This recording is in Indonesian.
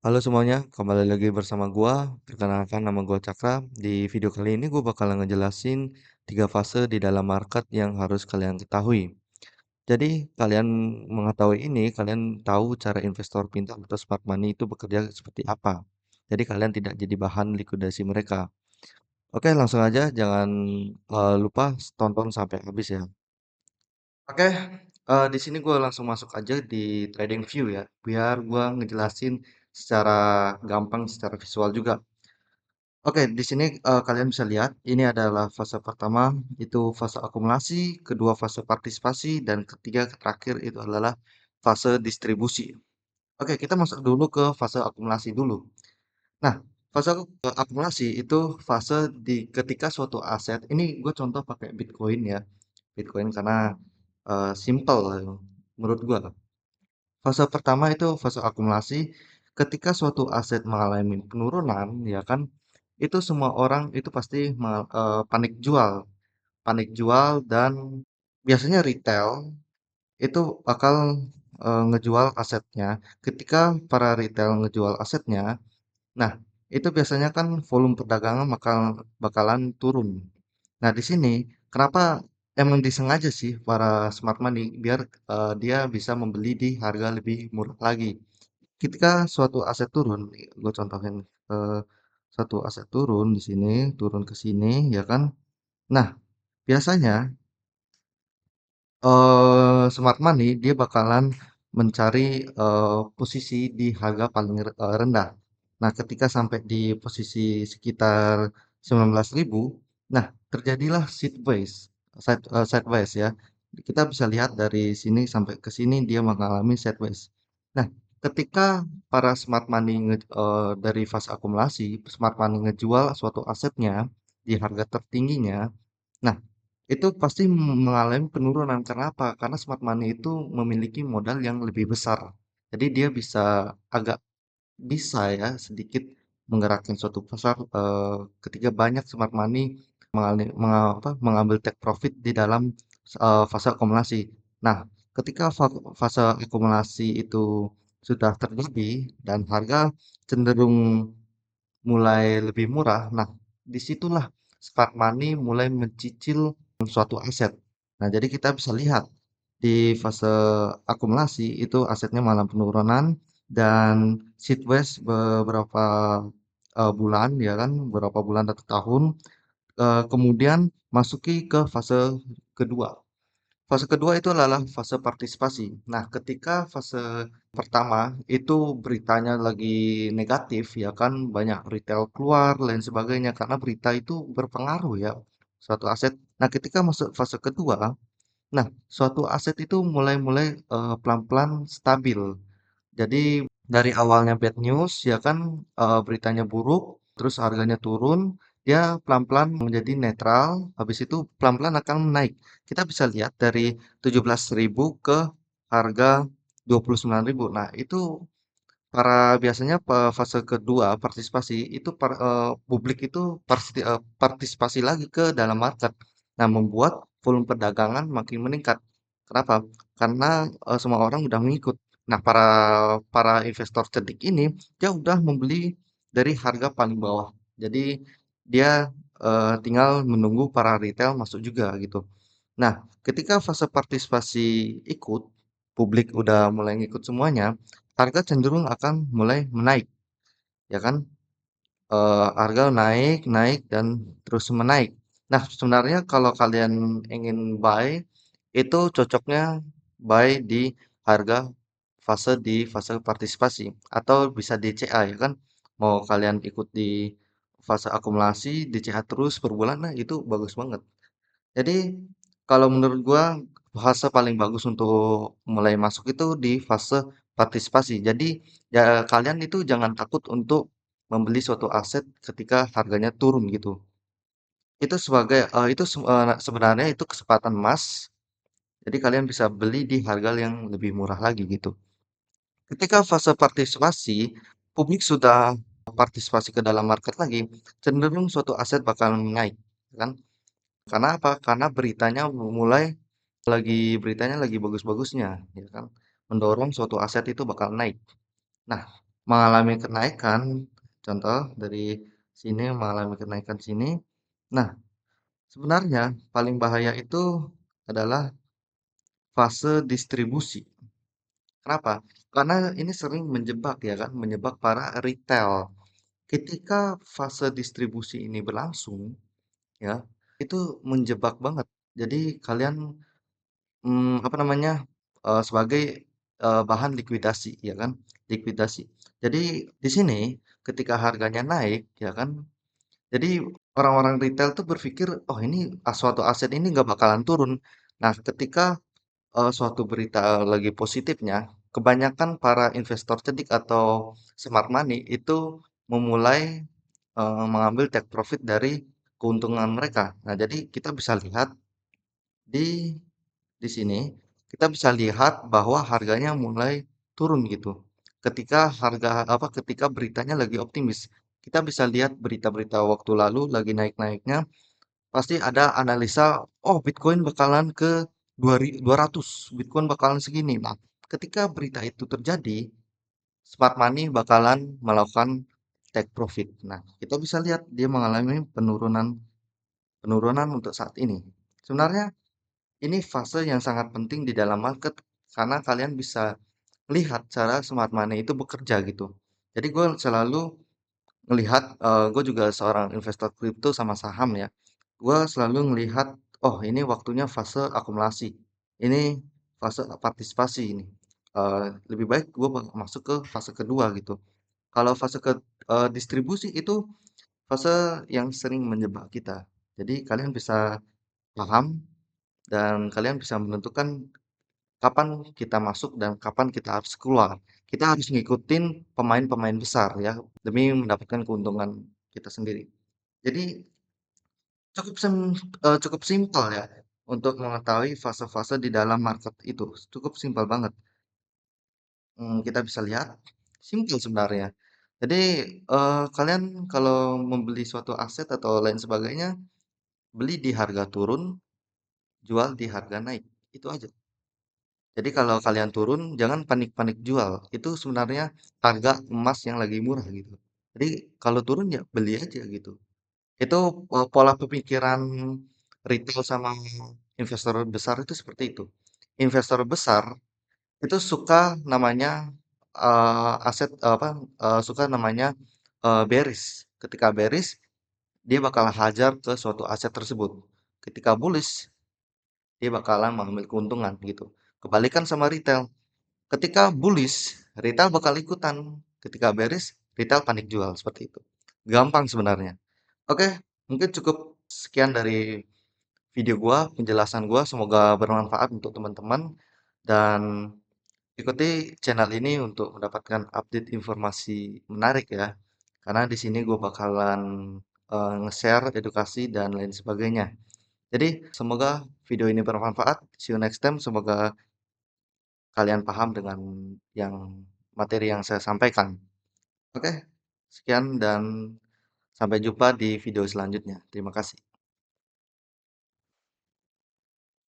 Halo semuanya, kembali lagi bersama gua. Perkenalkan nama gua Cakra. Di video kali ini gua bakal ngejelasin 3 fase di dalam market yang harus kalian ketahui. Jadi kalian mengetahui ini, kalian tahu cara investor pintar atau smart money itu bekerja seperti apa. Jadi kalian tidak jadi bahan likuidasi mereka. Oke, langsung aja, jangan lupa tonton sampai habis ya. Oke, di sini gue langsung masuk aja di trading view ya, biar gue ngejelasin secara gampang, secara visual juga. Oke, di sini kalian bisa lihat ini adalah fase pertama itu fase akumulasi, kedua fase partisipasi, dan ketiga terakhir itu adalah fase distribusi. Oke, kita masuk dulu ke fase akumulasi dulu. Nah, fase akumulasi itu fase di ketika suatu aset, ini gue contoh pakai Bitcoin ya, Bitcoin karena simple menurut gue. Fase pertama itu fase akumulasi, ketika suatu aset mengalami penurunan, ya kan, itu semua orang itu pasti panik jual dan biasanya retail itu bakal ngejual asetnya. Ketika para retail ngejual asetnya, nah itu biasanya kan volume perdagangan bakalan turun. Nah di sini kenapa emang disengaja sih para smart money biar dia bisa membeli di harga lebih murah lagi. Ketika suatu aset turun, gue contohin eh, satu aset turun di sini, turun ke sini, ya kan? Nah, biasanya smart money dia bakalan mencari posisi di harga paling rendah. Nah, ketika sampai di posisi sekitar 19.000, nah terjadilah sideways ya. Kita bisa lihat dari sini sampai ke sini dia mengalami sideways. Nah, ketika para smart money dari fase akumulasi, smart money ngejual suatu asetnya di harga tertingginya, nah itu pasti mengalami penurunan. Karena apa? Karena smart money itu memiliki modal yang lebih besar. Jadi dia bisa ya sedikit menggerakkan suatu pasar ketika banyak smart money mengambil take profit di dalam fase akumulasi. Nah, ketika fase akumulasi itu sudah terjadi dan harga cenderung mulai lebih murah, nah disitulah smart money mulai mencicil suatu aset. Nah, jadi kita bisa lihat di fase akumulasi itu asetnya malah penurunan dan sideways beberapa bulan ya kan, beberapa bulan atau tahun, kemudian masuki ke fase kedua. Fase kedua itu adalah fase partisipasi. Nah, ketika fase pertama itu beritanya lagi negatif ya kan, banyak retail keluar lain sebagainya karena berita itu berpengaruh ya suatu aset. Nah, ketika masuk fase kedua, nah suatu aset itu mulai-mulai pelan-pelan stabil. Jadi dari awalnya bad news ya kan, beritanya buruk, terus harganya turun, dia pelan-pelan menjadi netral, habis itu pelan-pelan akan naik. Kita bisa lihat dari 17.000 ke harga 29.000. Nah, itu biasanya fase kedua partisipasi itu publik itu partisipasi lagi ke dalam market. Nah, membuat volume perdagangan makin meningkat. Kenapa? Karena semua orang udah mengikut. Nah, para para investor cerdik ini dia udah membeli dari harga paling bawah. Jadi dia tinggal menunggu para retail masuk juga gitu. Nah, ketika fase partisipasi ikut, publik udah mulai ngikut semuanya, harga cenderung akan mulai menaik, ya kan? Harga naik, naik, dan terus menaik. Nah, sebenarnya kalau kalian ingin buy, itu cocoknya buy di harga di fase partisipasi atau bisa DCA ya kan? Mau kalian ikut di fase akumulasi, DCA terus per bulan, nah itu bagus banget. Jadi kalau menurut gua fase paling bagus untuk mulai masuk itu di fase partisipasi. Jadi ya kalian itu jangan takut untuk membeli suatu aset ketika harganya turun gitu. Itu sebenarnya itu kesempatan emas. Jadi kalian bisa beli di harga yang lebih murah lagi gitu. Ketika fase partisipasi, publik sudah partisipasi ke dalam market lagi, cenderung suatu aset bakal naik, kan? Karena apa? Karena beritanya lagi bagus-bagusnya, ya kan? Mendorong suatu aset itu bakal naik. Nah, mengalami kenaikan, contoh dari sini mengalami kenaikan sini. Nah, sebenarnya paling bahaya itu adalah fase distribusi. Kenapa? Karena ini sering menjebak ya kan, menjebak para retail. Ketika fase distribusi ini berlangsung, ya, itu menjebak banget. Jadi kalian, apa namanya, sebagai, bahan likuidasi ya kan, likuidasi. Jadi di sini ketika harganya naik ya kan, jadi orang-orang retail tuh berpikir, "Oh ini, suatu aset ini nggak bakalan turun." Nah ketika suatu berita lagi positifnya, kebanyakan para investor cerdik atau smart money itu memulai mengambil take profit dari keuntungan mereka. Nah, jadi kita bisa lihat di sini, kita bisa lihat bahwa harganya mulai turun gitu. Ketika beritanya lagi optimis. Kita bisa lihat berita-berita waktu lalu lagi naik-naiknya, pasti ada analisa, oh Bitcoin bakalan ke 200, Bitcoin bakalan segini. Nah, ketika berita itu terjadi, smart money bakalan melakukan take profit. Nah, kita bisa lihat dia mengalami penurunan penurunan untuk saat ini. Sebenarnya ini fase yang sangat penting di dalam market karena kalian bisa lihat cara smart money itu bekerja gitu. Jadi gue selalu ngelihat, gue juga seorang investor kripto sama saham ya. Gue selalu ngelihat, oh ini waktunya fase akumulasi, ini fase partisipasi ini. Lebih baik gue masuk ke fase kedua gitu. Kalau fase ke distribusi itu fase yang sering menjebak kita. Jadi kalian bisa paham dan kalian bisa menentukan kapan kita masuk dan kapan kita harus keluar. Kita harus ngikutin pemain-pemain besar ya demi mendapatkan keuntungan kita sendiri. Jadi cukup simpel ya untuk mengetahui fase-fase di dalam market itu. Cukup simpel banget. Kita bisa lihat simpel sebenarnya. Jadi kalian kalau membeli suatu aset atau lain sebagainya, beli di harga turun, jual di harga naik. Itu aja. Jadi kalau kalian turun, jangan panik-panik jual. Itu sebenarnya harga emas yang lagi murah gitu. Jadi kalau turun ya beli aja gitu. Itu pola pemikiran retail sama investor besar itu seperti itu. Investor besar itu suka namanya aset suka namanya bearish. Ketika bearish, dia bakal hajar ke suatu aset tersebut. Ketika bullish, dia bakalan mengambil keuntungan gitu. Kebalikan sama retail. Ketika bullish, retail bakal ikutan. Ketika bearish, retail panik jual seperti itu. Gampang sebenarnya. Oke, mungkin cukup sekian dari video gua, penjelasan gua. Semoga bermanfaat untuk teman-teman dan ikuti channel ini untuk mendapatkan update informasi menarik ya. Karena di sini gue bakalan nge-share edukasi dan lain sebagainya. Jadi, semoga video ini bermanfaat. See you next time. Semoga kalian paham dengan yang materi yang saya sampaikan. Oke, sekian dan sampai jumpa di video selanjutnya. Terima kasih.